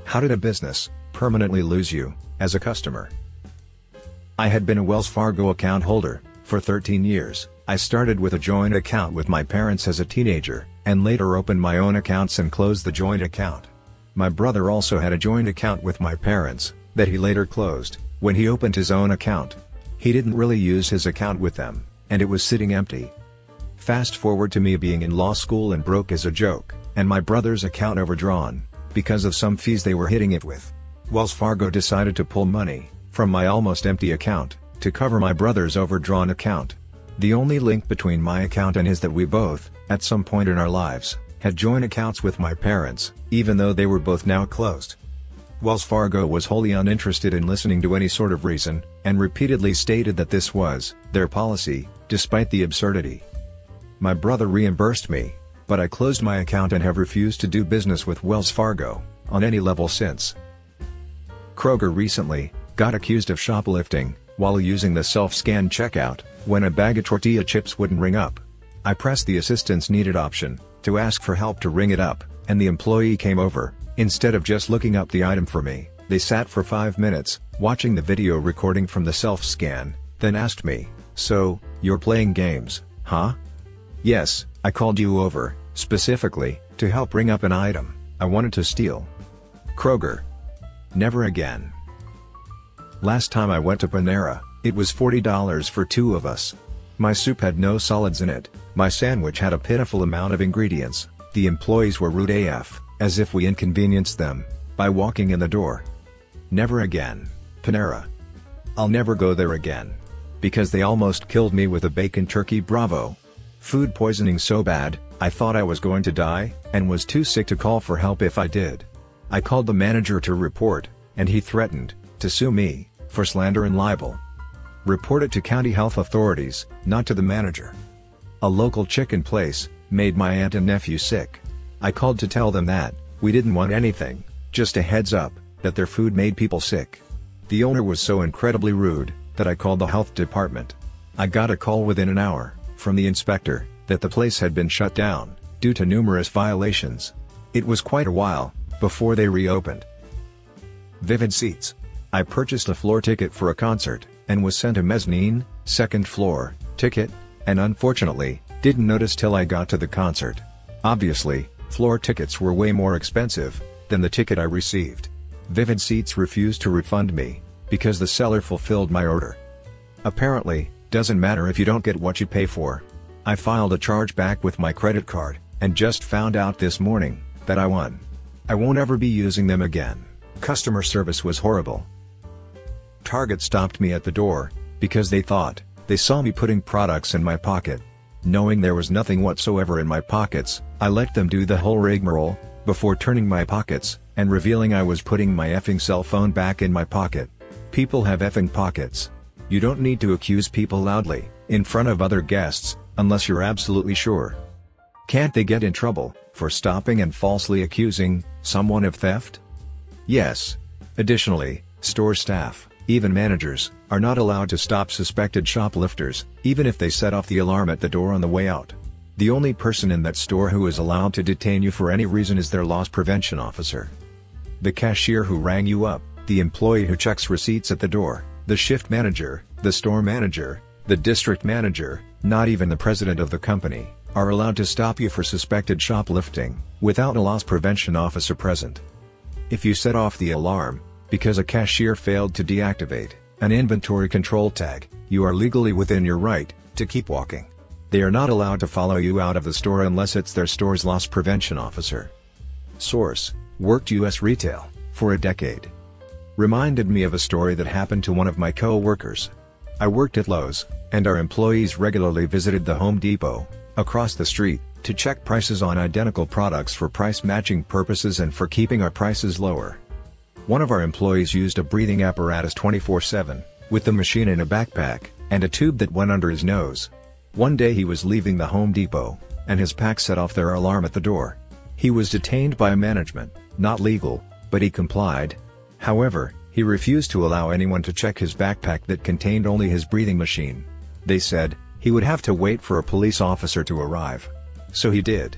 How did a business permanently lose you as a customer? I had been a Wells Fargo account holder for 13 years. I started with a joint account with my parents as a teenager, and later opened my own accounts and closed the joint account. My brother also had a joint account with my parents that he later closed when he opened his own account. He didn't really use his account with them, and it was sitting empty. Fast forward to me being in law school and broke as a joke, and my brother's account overdrawn because of some fees they were hitting it with. Wells Fargo decided to pull money from my almost empty account to cover my brother's overdrawn account. The only link between my account and his that we both, at some point in our lives, had joint accounts with my parents, even though they were both now closed. Wells Fargo was wholly uninterested in listening to any sort of reason, and repeatedly stated that this was their policy, despite the absurdity. My brother reimbursed me, but I closed my account and have refused to do business with Wells Fargo on any level since. Kroger recently got accused of shoplifting while using the self-scan checkout when a bag of tortilla chips wouldn't ring up. I pressed the assistance needed option to ask for help to ring it up, and the employee came over. Instead of just looking up the item for me, they sat for 5 minutes, watching the video recording from the self-scan, then asked me, "So, you're playing games, huh?" "Yes, I called you over, specifically, to help ring up an item I wanted to steal." Kroger. Never again. Last time I went to Panera, it was $40 for 2 of us. My soup had no solids in it, my sandwich had a pitiful amount of ingredients, the employees were rude AF, as if we inconvenienced them by walking in the door. Never again. Panera. I'll never go there again. Because they almost killed me with a bacon turkey bravo. Food poisoning so bad, I thought I was going to die, and was too sick to call for help if I did. I called the manager to report, and he threatened to sue me for slander and libel. Report it to county health authorities, not to the manager. A local chicken place made my aunt and nephew sick. I called to tell them that we didn't want anything, just a heads up that their food made people sick. The owner was so incredibly rude that I called the health department. I got a call within an hour from the inspector that the place had been shut down due to numerous violations. It was quite a while before they reopened. Vivid seats. I purchased a floor ticket for a concert and was sent a mezzanine, second floor ticket, and unfortunately didn't notice till I got to the concert. Obviously, floor tickets were way more expensive than the ticket I received. Vivid Seats refused to refund me because the seller fulfilled my order. Apparently, doesn't matter if you don't get what you pay for. I filed a chargeback with my credit card, and just found out this morning that I won. I won't ever be using them again. Customer service was horrible. Target stopped me at the door because they thought they saw me putting products in my pocket. Knowing there was nothing whatsoever in my pockets, I let them do the whole rigmarole before turning my pockets and revealing I was putting my effing cell phone back in my pocket. People have effing pockets. You don't need to accuse people loudly in front of other guests unless you're absolutely sure. Can't they get in trouble for stopping and falsely accusing someone of theft? Yes. Additionally, store staff, even managers, are not allowed to stop suspected shoplifters, even if they set off the alarm at the door on the way out. The only person in that store who is allowed to detain you for any reason is their loss prevention officer. The cashier who rang you up, the employee who checks receipts at the door, the shift manager, the store manager, the district manager, not even the president of the company, are allowed to stop you for suspected shoplifting, without a loss prevention officer present. If you set off the alarm because a cashier failed to deactivate an inventory control tag, you are legally within your right to keep walking. They are not allowed to follow you out of the store unless it's their store's loss prevention officer. Source: worked U.S. retail for a decade. Reminded me of a story that happened to one of my co-workers. I worked at Lowe's, and our employees regularly visited the Home Depot across the street to check prices on identical products for price matching purposes and for keeping our prices lower. One of our employees used a breathing apparatus 24/7, with the machine in a backpack and a tube that went under his nose. One day he was leaving the Home Depot, and his pack set off their alarm at the door. He was detained by management, not legal, but he complied. However, he refused to allow anyone to check his backpack that contained only his breathing machine. They said he would have to wait for a police officer to arrive. So he did.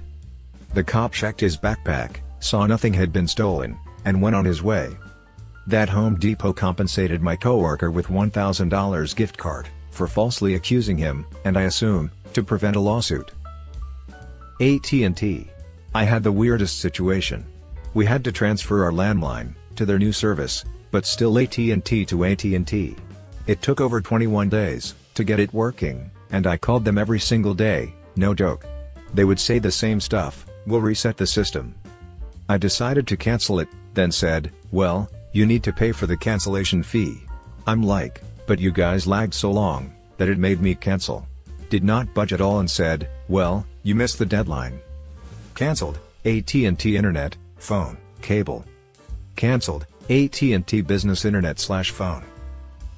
The cop checked his backpack, saw nothing had been stolen, and went on his way. That Home Depot compensated my coworker with $1,000 gift card for falsely accusing him, and I assume, to prevent a lawsuit. AT&T. I had the weirdest situation. We had to transfer our landline to their new service, but still AT&T to AT&T. It took over 21 days to get it working, and I called them every single day, no joke. They would say the same stuff, "We'll reset the system." I decided to cancel it, then said, "Well, you need to pay for the cancellation fee." I'm like, "But you guys lagged so long that it made me cancel." Did not budge at all and said, "Well, you missed the deadline." Cancelled, AT&T Internet, phone, cable. Cancelled, AT&T Business Internet/phone.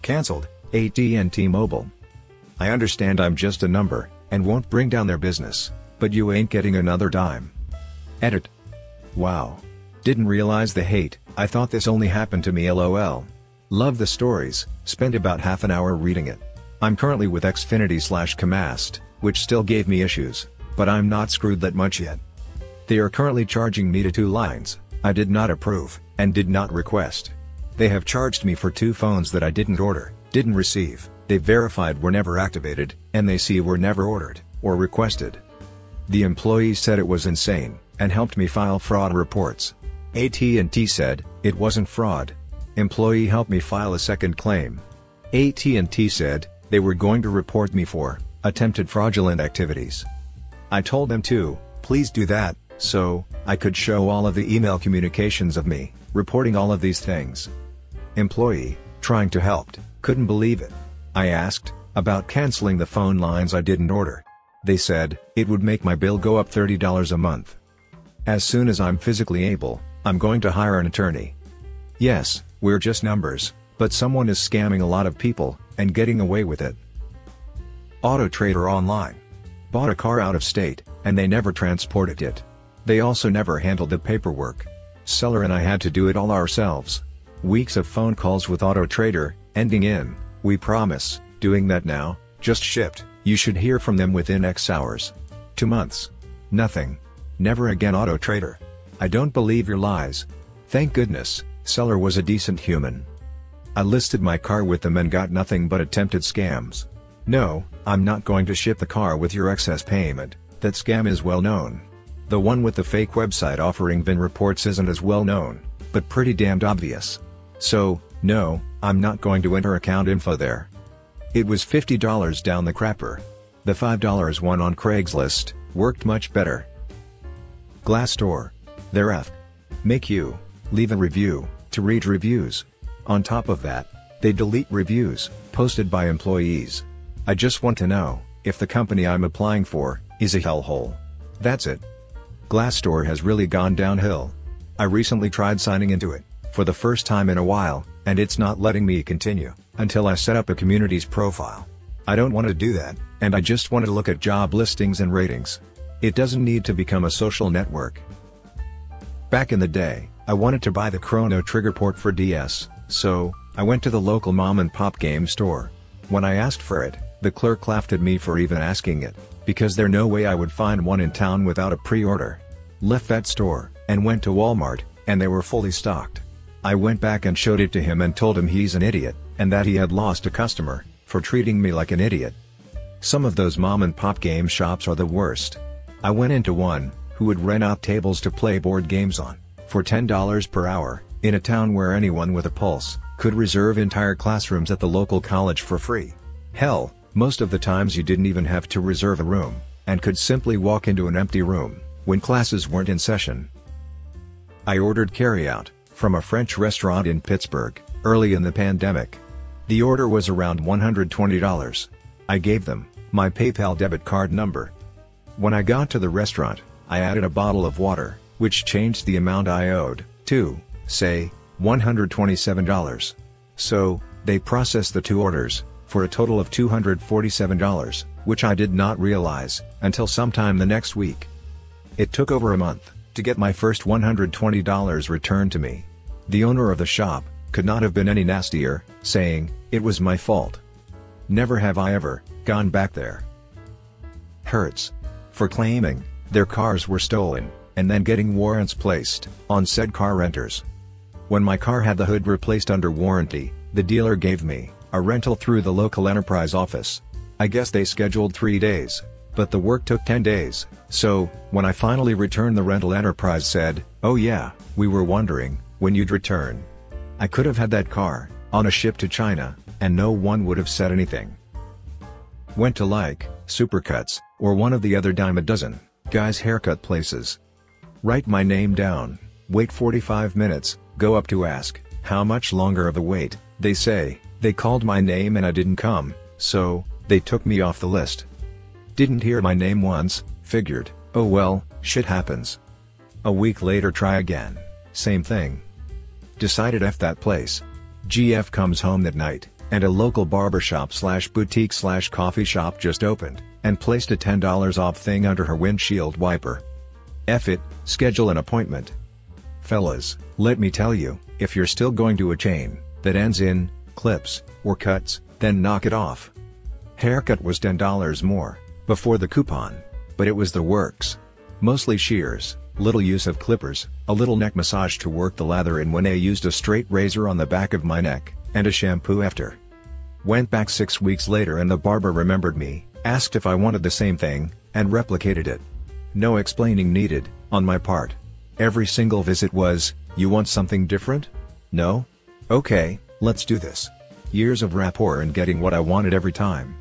Cancelled, AT&T Mobile. I understand I'm just a number, and won't bring down their business, but you ain't getting another dime. Edit. Wow. Didn't realize the hate. I thought this only happened to me, lol. Love the stories, spent about half an hour reading it. I'm currently with Xfinity/Comast, which still gave me issues, but I'm not screwed that much yet. They are currently charging me to 2 lines, I did not approve, and did not request. They have charged me for 2 phones that I didn't order, didn't receive, they verified were never activated, and they see were never ordered, or requested. The employee said it was insane, and helped me file fraud reports. AT&T said, it wasn't fraud. Employee helped me file a second claim. AT&T said, they were going to report me for attempted fraudulent activities. I told them to, please do that, so I could show all of the email communications of me, reporting all of these things. Employee, trying to help, couldn't believe it. I asked, about canceling the phone lines I didn't order. They said, it would make my bill go up $30 a month. As soon as I'm physically able, I'm going to hire an attorney. Yes, we're just numbers, but someone is scamming a lot of people, and getting away with it. Auto Trader Online. Bought a car out of state, and they never transported it. They also never handled the paperwork. Seller and I had to do it all ourselves. Weeks of phone calls with Auto Trader, ending in, we promise, doing that now, just shipped, you should hear from them within X hours. 2 months. Nothing. Never again Auto Trader. I don't believe your lies. Thank goodness, seller was a decent human. I listed my car with them and got nothing but attempted scams. No, I'm not going to ship the car with your excess payment, that scam is well known. The one with the fake website offering VIN reports isn't as well known, but pretty damned obvious. So, no, I'm not going to enter account info there. It was $50 down the crapper. The $5 one on Craigslist worked much better. Glassdoor. Their F. Make you leave a review to read reviews. On top of that, they delete reviews posted by employees. I just want to know if the company I'm applying for is a hellhole. That's it. Glassdoor has really gone downhill. I recently tried signing into it for the first time in a while, and it's not letting me continue until I set up a community's profile. I don't want to do that, and I just want to look at job listings and ratings. It doesn't need to become a social network. Back in the day, I wanted to buy the Chrono Trigger port for DS, so I went to the local mom-and-pop game store. When I asked for it, the clerk laughed at me for even asking it, because there's no way I would find one in town without a pre-order. Left that store, and went to Walmart, and they were fully stocked. I went back and showed it to him and told him he's an idiot, and that he had lost a customer for treating me like an idiot. Some of those mom-and-pop game shops are the worst. I went into one, who would rent out tables to play board games on, for $10 per hour, in a town where anyone with a pulse could reserve entire classrooms at the local college for free. Hell, most of the times you didn't even have to reserve a room, and could simply walk into an empty room when classes weren't in session. I ordered carryout from a French restaurant in Pittsburgh early in the pandemic. The order was around $120. I gave them my PayPal debit card number. When I got to the restaurant, I added a bottle of water, which changed the amount I owed to, say, $127. So, they processed the 2 orders for a total of $247, which I did not realize until sometime the next week. It took over a month to get my first $120 returned to me. The owner of the shop could not have been any nastier, saying, it was my fault. Never have I ever gone back there. Hertz. For claiming their cars were stolen, and then getting warrants placed on said car renters. When my car had the hood replaced under warranty, the dealer gave me a rental through the local enterprise office. I guess they scheduled 3 days, but the work took 10 days, so when I finally returned, the rental enterprise said, "Oh yeah, we were wondering when you'd return." I could have had that car on a ship to China, and no one would have said anything. Went to like Supercuts, or one of the other dime a dozen guys' haircut places. Write my name down, wait 45 minutes, go up to ask how much longer of a wait. They say they called my name and I didn't come, so they took me off the list. Didn't hear my name once, figured, oh well, shit happens. A week later, try again, same thing. Decided F that place. GF comes home that night, and a local barbershop slash boutique slash coffee shop just opened, and placed a $10 off thing under her windshield wiper. F it, schedule an appointment. Fellas, let me tell you, if you're still going to a chain that ends in clips or cuts, then knock it off. Haircut was $10 more before the coupon, but it was the works. Mostly shears, little use of clippers, a little neck massage to work the lather in when I used a straight razor on the back of my neck, and a shampoo after. Went back 6 weeks later and the barber remembered me, asked if I wanted the same thing, and replicated it. No explaining needed on my part. Every single visit was, "You want something different? No? Okay, let's do this." Years of rapport and getting what I wanted every time.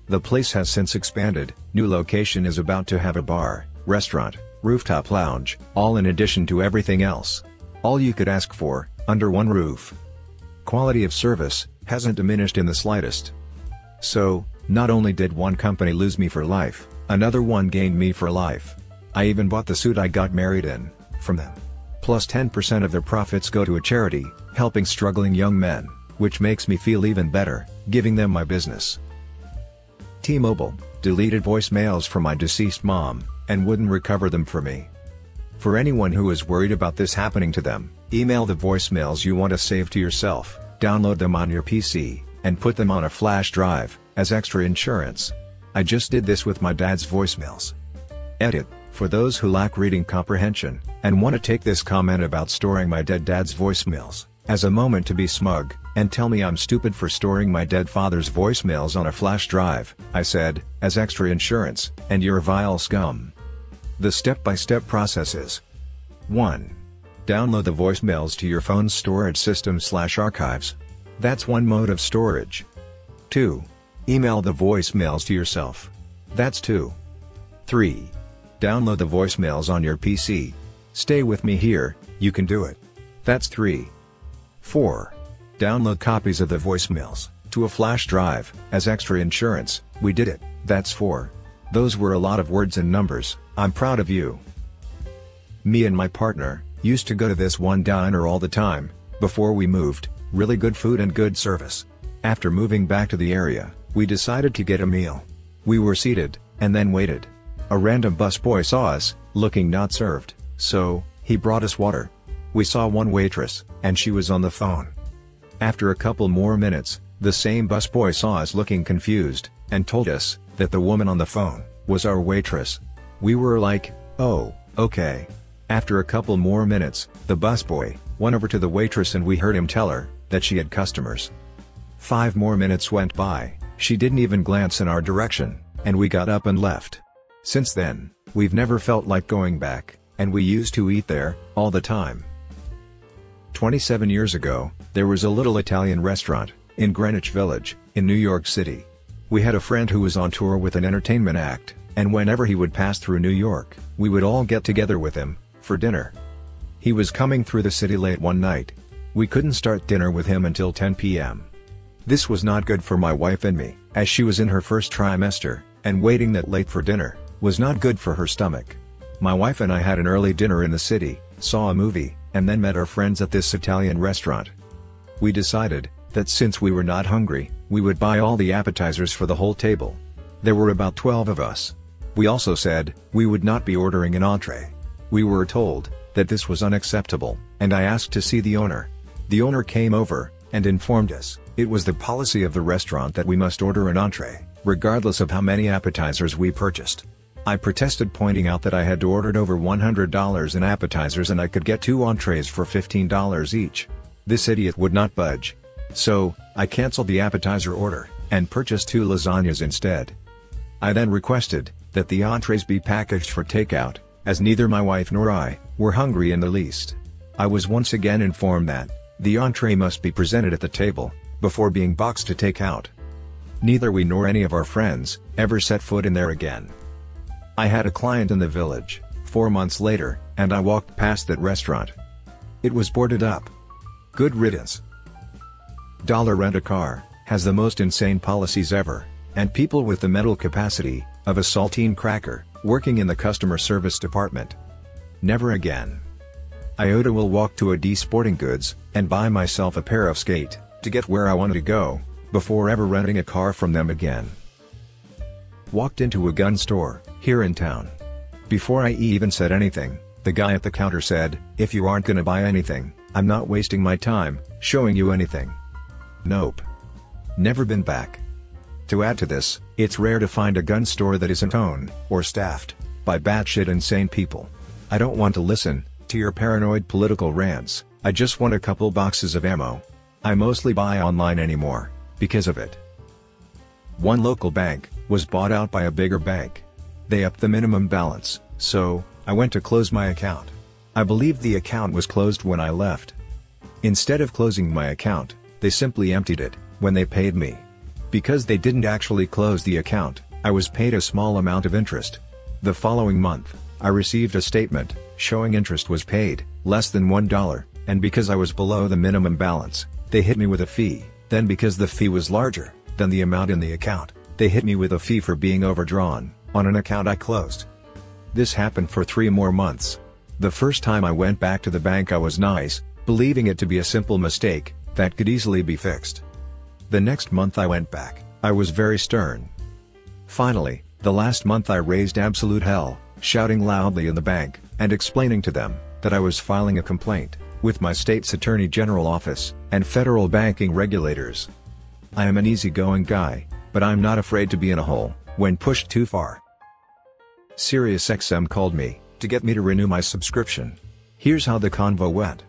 The place has since expanded, new location is about to have a bar, restaurant, rooftop lounge, all in addition to everything else. All you could ask for, under one roof. Quality of service hasn't diminished in the slightest. So, not only did one company lose me for life, another one gained me for life. I even bought the suit I got married in from them. Plus 10% of their profits go to a charity, helping struggling young men, which makes me feel even better, giving them my business. T-Mobile deleted voicemails from my deceased mom, and wouldn't recover them for me. For anyone who is worried about this happening to them, email the voicemails you want to save to yourself, download them on your PC, and put them on a flash drive, as extra insurance. I just did this with my dad's voicemails. Edit, for those who lack reading comprehension, and want to take this comment about storing my dead dad's voicemails as a moment to be smug, and tell me I'm stupid for storing my dead father's voicemails on a flash drive, I said, as extra insurance, and you're vile scum. The step-by-step process is: 1. Download the voicemails to your phone's storage system/archives. That's one mode of storage. 2. Email the voicemails to yourself. That's 2. 3. Download the voicemails on your PC. Stay with me here, you can do it. That's 3. 4. Download copies of the voicemails to a flash drive, as extra insurance. We did it. That's 4. Those were a lot of words and numbers. I'm proud of you. Me and my partner used to go to this one diner all the time before we moved. Really good food and good service. After moving back to the area, we decided to get a meal. We were seated, and then waited. A random busboy saw us, looking not served, so he brought us water. We saw one waitress, and she was on the phone. After a couple more minutes, the same busboy saw us looking confused, and told us that the woman on the phone was our waitress. We were like, oh, okay. After a couple more minutes, the busboy went over to the waitress and we heard him tell her that she had customers. 5 more minutes went by, she didn't even glance in our direction, and we got up and left. Since then, we've never felt like going back, and we used to eat there all the time. 27 years ago, there was a little Italian restaurant in Greenwich Village, in New York City. We had a friend who was on tour with an entertainment act, and whenever he would pass through New York, we would all get together with him for dinner. He was coming through the city late one night. We couldn't start dinner with him until 10 p.m. This was not good for my wife and me, as she was in her first trimester, and waiting that late for dinner was not good for her stomach. My wife and I had an early dinner in the city, saw a movie, and then met our friends at this Italian restaurant. We decided that since we were not hungry, we would buy all the appetizers for the whole table. There were about 12 of us. We also said we would not be ordering an entree. We were told that this was unacceptable, and I asked to see the owner. The owner came over and informed us it was the policy of the restaurant that we must order an entree, regardless of how many appetizers we purchased. I protested, pointing out that I had ordered over $100 in appetizers and I could get 2 entrees for $15 each. This idiot would not budge. So, I canceled the appetizer order, and purchased 2 lasagnas instead. I then requested that the entrees be packaged for takeout, as neither my wife nor I were hungry in the least. I was once again informed that the entree must be presented at the table, before being boxed to take out. Neither we nor any of our friends ever set foot in there again. I had a client in the village 4 months later, and I walked past that restaurant. It was boarded up. Good riddance. Rent a Car has the most insane policies ever, and people with the mental capacity of a saltine cracker working in the customer service department. Never again. Iota will walk to a D Sporting Goods and buy myself a pair of skate to get where I wanted to go, before ever renting a car from them again. Walked into a gun store here in town. Before I even said anything, the guy at the counter said, "If you aren't gonna buy anything, I'm not wasting my time showing you anything." Nope. Never been back. To add to this, it's rare to find a gun store that isn't owned or staffed by batshit insane people. I don't want to listen to your paranoid political rants. I just want a couple boxes of ammo. I mostly buy online anymore because of it. One local bank was bought out by a bigger bank. They upped the minimum balance, so I went to close my account. I believe the account was closed when I left. Instead of closing my account, they simply emptied it when they paid me. Because they didn't actually close the account, I was paid a small amount of interest. The following month, I received a statement showing interest was paid less than $1, and because I was below the minimum balance, they hit me with a fee. Then because the fee was larger than the amount in the account, they hit me with a fee for being overdrawn on an account I closed. This happened for 3 more months. The first time I went back to the bank I was nice, believing it to be a simple mistake that could easily be fixed. The next month I went back, I was very stern. Finally, the last month I raised absolute hell, shouting loudly in the bank, and explaining to them that I was filing a complaint with my state's Attorney General office and federal banking regulators. I am an easygoing guy, but I'm not afraid to be in a hole when pushed too far. SiriusXM called me to get me to renew my subscription. Here's how the convo went.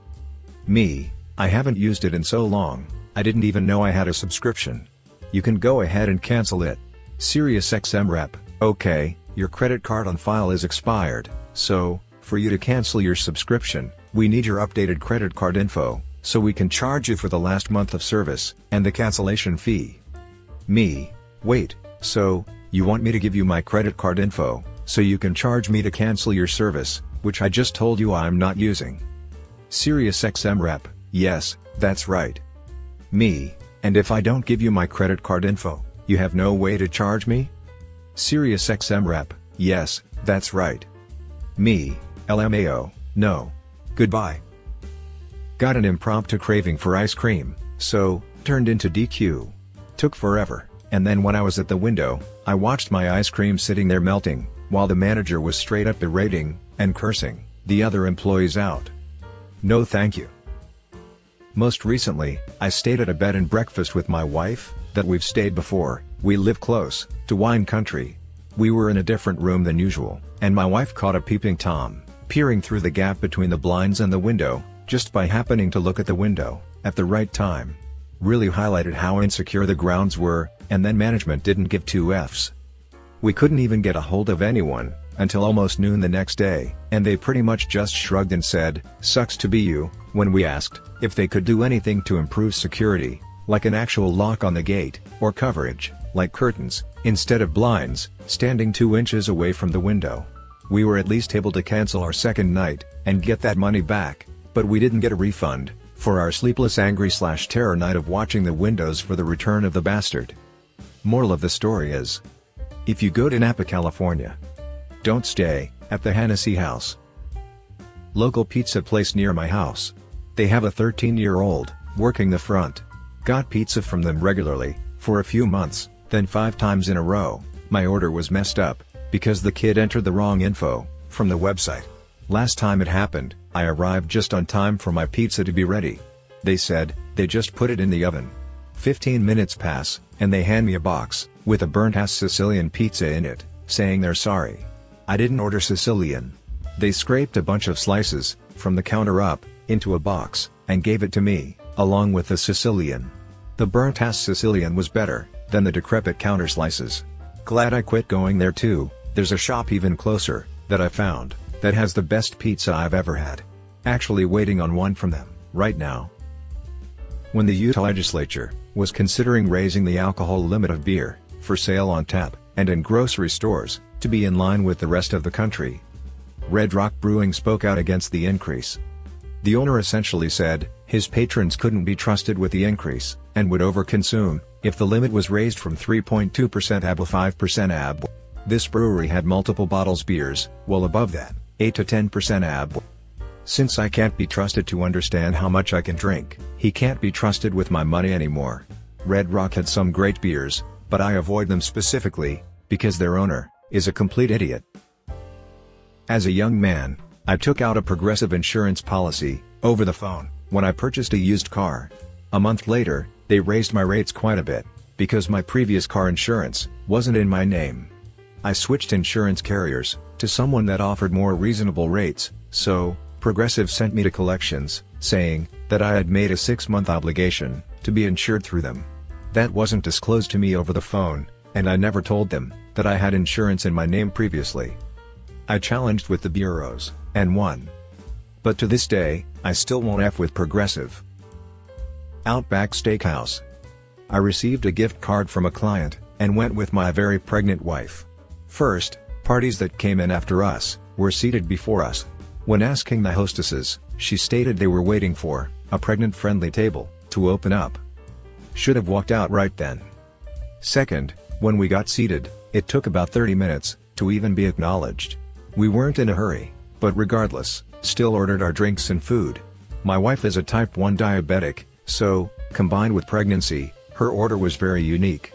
Me, I haven't used it in so long, I didn't even know I had a subscription. You can go ahead and cancel it. SiriusXM rep, okay, your credit card on file is expired, so, for you to cancel your subscription, we need your updated credit card info, so we can charge you for the last month of service, and the cancellation fee. Me, wait, so, you want me to give you my credit card info, so you can charge me to cancel your service, which I just told you I'm not using. SiriusXM rep, yes, that's right. Me, and if I don't give you my credit card info, you have no way to charge me? SiriusXM rep, yes, that's right. Me, LMAO, no. Goodbye. Got an impromptu craving for ice cream, so, turned into DQ. Took forever, and then when I was at the window, I watched my ice cream sitting there melting, while the manager was straight up berating and cursing the other employees out. No thank you. Most recently, I stayed at a bed and breakfast with my wife that we've stayed before. We live close to wine country. We were in a different room than usual, and my wife caught a peeping Tom peering through the gap between the blinds and the window, just by happening to look at the window at the right time. Really highlighted how insecure the grounds were, and then management didn't give 2 Fs. We couldn't even get a hold of anyone until almost noon the next day, and they pretty much just shrugged and said, "Sucks to be you," when we asked if they could do anything to improve security, like an actual lock on the gate, or coverage, like curtains, instead of blinds, standing 2 inches away from the window. We were at least able to cancel our second night and get that money back, but we didn't get a refund for our sleepless angry/terror night of watching the windows for the return of the bastard. Moral of the story is, if you go to Napa, California, don't stay at the Hennessy House. Local pizza place near my house. They have a 13-year-old working the front. Got pizza from them regularly for a few months, then 5 times in a row, my order was messed up because the kid entered the wrong info from the website. Last time it happened, I arrived just on time for my pizza to be ready. They said they just put it in the oven. 15 minutes pass, and they hand me a box with a burnt-ass Sicilian pizza in it, saying they're sorry. I didn't order Sicilian. They scraped a bunch of slices, from the counter up, into a box, and gave it to me, along with the Sicilian. The burnt-ass Sicilian was better than the decrepit counter slices. Glad I quit going there too. There's a shop even closer, that I found, that has the best pizza I've ever had. Actually waiting on one from them, right now. When the Utah legislature was considering raising the alcohol limit of beer, for sale on tap, and in grocery stores, to be in line with the rest of the country, Rock Brewing spoke out against the increase. The owner essentially said, his patrons couldn't be trusted with the increase, and would overconsume, if the limit was raised from 3.2% AB to 5% AB. This brewery had multiple bottles beers, well above that, 8 to 10% AB. Since I can't be trusted to understand how much I can drink, he can't be trusted with my money anymore. Red Rock had some great beers, but I avoid them specifically, because their owner is a complete idiot. As a young man, I took out a Progressive insurance policy, over the phone, when I purchased a used car. A month later, they raised my rates quite a bit, because my previous car insurance wasn't in my name. I switched insurance carriers, to someone that offered more reasonable rates, so Progressive sent me to collections, saying that I had made a 6-month obligation to be insured through them. That wasn't disclosed to me over the phone, and I never told them that I had insurance in my name previously. I challenged with the bureaus, and won. But to this day, I still won't F with Progressive. Outback Steakhouse. I received a gift card from a client, and went with my very pregnant wife. First, parties that came in after us were seated before us. When asking the hostesses, she stated they were waiting for a pregnant-friendly table to open up. Should have walked out right then. Second, when we got seated, it took about 30 minutes to even be acknowledged. We weren't in a hurry, but regardless, still ordered our drinks and food. My wife is a type 1 diabetic, so, combined with pregnancy, her order was very unique.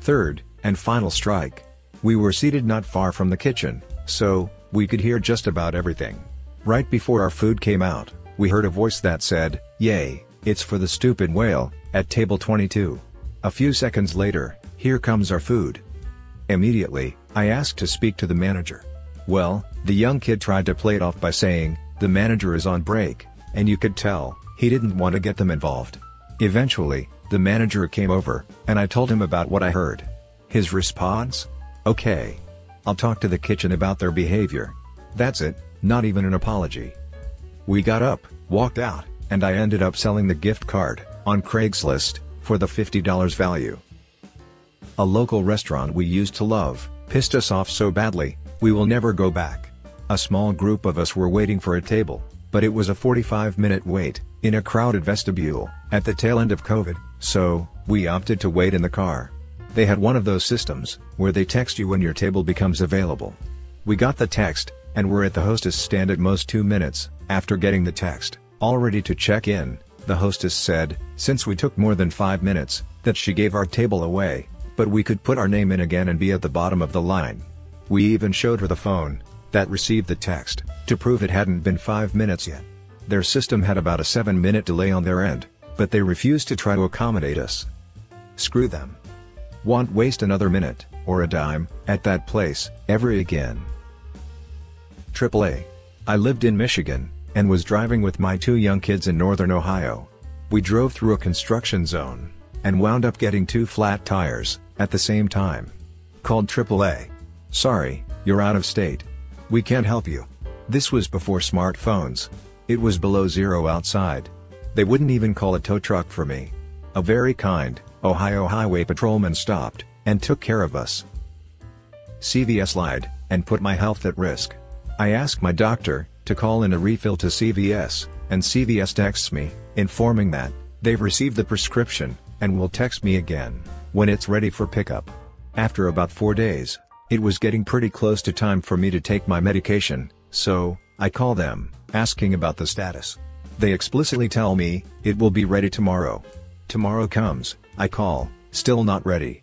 Third, and final strike. We were seated not far from the kitchen, so we could hear just about everything. Right before our food came out, we heard a voice that said, "Yay, it's for the stupid whale, at table 22. A few seconds later, here comes our food. Immediately, I asked to speak to the manager. Well, the young kid tried to play it off by saying, the manager is on break, and you could tell, he didn't want to get them involved. Eventually, the manager came over, and I told him about what I heard. His response? Okay. I'll talk to the kitchen about their behavior. That's it, not even an apology. We got up, walked out, and I ended up selling the gift card on Craigslist for the $50 value. A local restaurant we used to love pissed us off so badly, we will never go back. A small group of us were waiting for a table, but it was a 45-minute wait, in a crowded vestibule, at the tail end of COVID, so we opted to wait in the car. They had one of those systems, where they text you when your table becomes available. We got the text, and were at the hostess stand at most 2 minutes, after getting the text, all ready to check in. The hostess said, since we took more than 5 minutes, that she gave our table away, but we could put our name in again and be at the bottom of the line. We even showed her the phone that received the text, to prove it hadn't been 5 minutes yet. Their system had about a 7-minute delay on their end, but they refused to try to accommodate us. Screw them. Won't waste another minute, or a dime, at that place, ever again. AAA. I lived in Michigan, and was driving with my 2 young kids in northern Ohio. We drove through a construction zone, and wound up getting 2 flat tires, at the same time. Called AAA. Sorry, you're out of state. We can't help you. This was before smartphones. It was below zero outside. They wouldn't even call a tow truck for me. A very kind Ohio highway patrolman stopped, and took care of us. CVS lied, and put my health at risk. I asked my doctor to call in a refill to CVS, and CVS texts me, informing that they've received the prescription, and will text me again when it's ready for pickup. After about 4 days, it was getting pretty close to time for me to take my medication, so I call them, asking about the status. They explicitly tell me, it will be ready tomorrow. Tomorrow comes, I call, still not ready.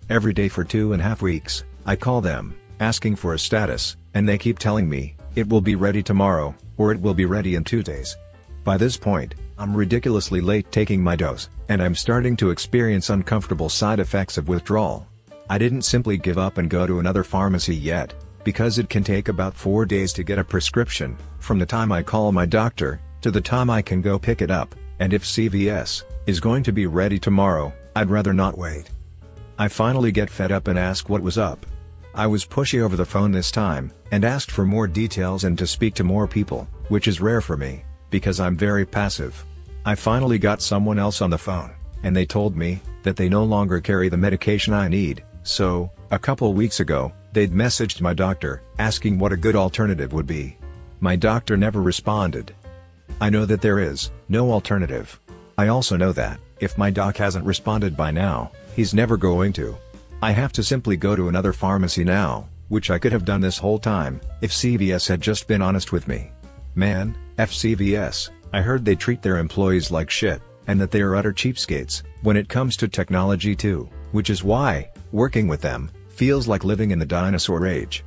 Every day for 2.5 weeks, I call them, asking for a status, and they keep telling me, it will be ready tomorrow, or it will be ready in 2 days. By this point, I'm ridiculously late taking my dose, and I'm starting to experience uncomfortable side effects of withdrawal. I didn't simply give up and go to another pharmacy yet. because it can take about 4 days to get a prescription, from the time I call my doctor, to the time I can go pick it up, and if CVS is going to be ready tomorrow, I'd rather not wait. I finally get fed up and ask what was up. I was pushy over the phone this time, and asked for more details and to speak to more people, which is rare for me, because I'm very passive. I finally got someone else on the phone, and they told me that they no longer carry the medication I need, so, a couple weeks ago, they'd messaged my doctor, asking what a good alternative would be. My doctor never responded. I know that there is no alternative. I also know that, if my doc hasn't responded by now, he's never going to. I have to simply go to another pharmacy now, which I could have done this whole time, if CVS had just been honest with me. Man, F CVS, I heard they treat their employees like shit, and that they are utter cheapskates, when it comes to technology too, which is why, working with them, feels like living in the dinosaur age.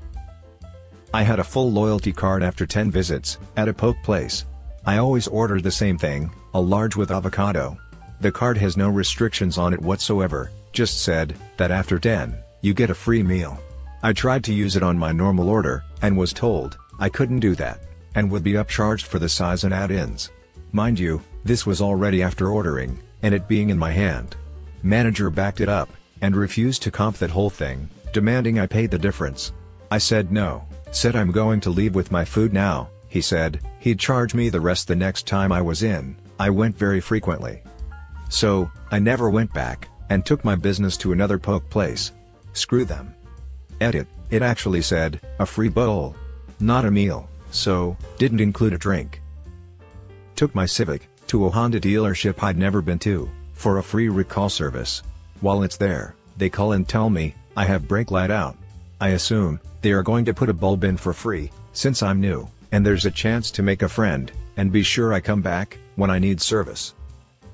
I had a full loyalty card after 10 visits, at a poke place. I always ordered the same thing, a large with avocado. The card has no restrictions on it whatsoever, just said, that after 10, you get a free meal. I tried to use it on my normal order, and was told, I couldn't do that, and would be upcharged for the size and add-ins. Mind you, this was already after ordering, and it being in my hand. Manager backed it up, and refused to comp that whole thing, demanding I pay the difference. I said no, said I'm going to leave with my food now. He said he'd charge me the rest the next time I was in. I went very frequently. So, I never went back, and took my business to another poke place. Screw them. Edit, it actually said, a free bowl. Not a meal, so, didn't include a drink. Took my Civic to a Honda dealership I'd never been to, for a free recall service. While it's there, they call and tell me I have brake light out. I assume they are going to put a bulb in for free, since I'm new, and there's a chance to make a friend, and be sure I come back when I need service.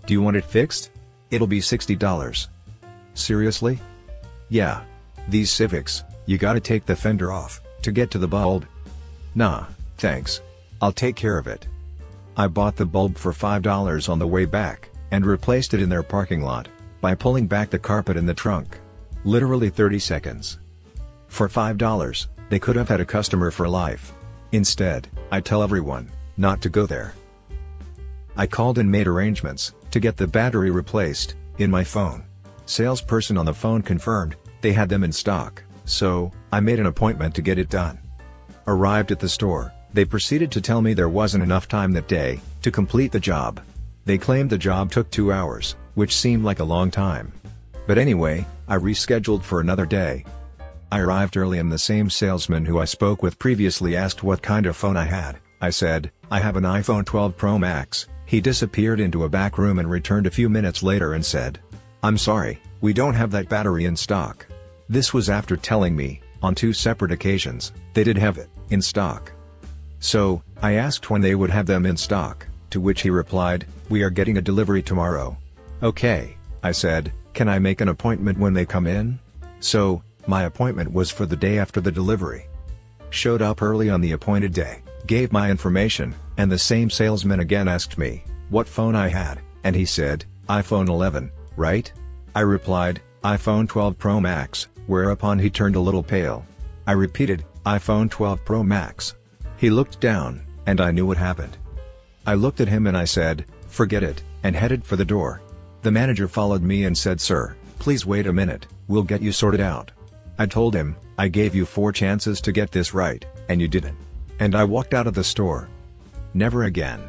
Do you want it fixed? It'll be $60. Seriously? Yeah. These Civics, you gotta take the fender off to get to the bulb. Nah, thanks. I'll take care of it. I bought the bulb for $5 on the way back, and replaced it in their parking lot, by pulling back the carpet in the trunk. Literally 30 seconds. For $5, they could have had a customer for life. Instead, I tell everyone not to go there. I called and made arrangements to get the battery replaced in my phone. Salesperson on the phone confirmed they had them in stock, so I made an appointment to get it done. Arrived at the store, they proceeded to tell me there wasn't enough time that day to complete the job. They claimed the job took 2 hours, which seemed like a long time. But anyway, I rescheduled for another day. I arrived early and the same salesman who I spoke with previously asked what kind of phone I had. I said, I have an iPhone 12 Pro Max. He disappeared into a back room and returned a few minutes later and said, I'm sorry, we don't have that battery in stock. This was after telling me, on 2 separate occasions, they did have it in stock. So, I asked when they would have them in stock, to which he replied, we are getting a delivery tomorrow. Okay, I said, can I make an appointment when they come in? So, my appointment was for the day after the delivery. Showed up early on the appointed day, gave my information, and the same salesman again asked me what phone I had, and he said, iPhone 11, right? I replied, iPhone 12 Pro Max, whereupon he turned a little pale. I repeated, iPhone 12 Pro Max. He looked down, and I knew what happened. I looked at him and I said, forget it, and headed for the door. The manager followed me and said, sir, please wait a minute, we'll get you sorted out. I told him, I gave you 4 chances to get this right, and you didn't. And I walked out of the store. Never again.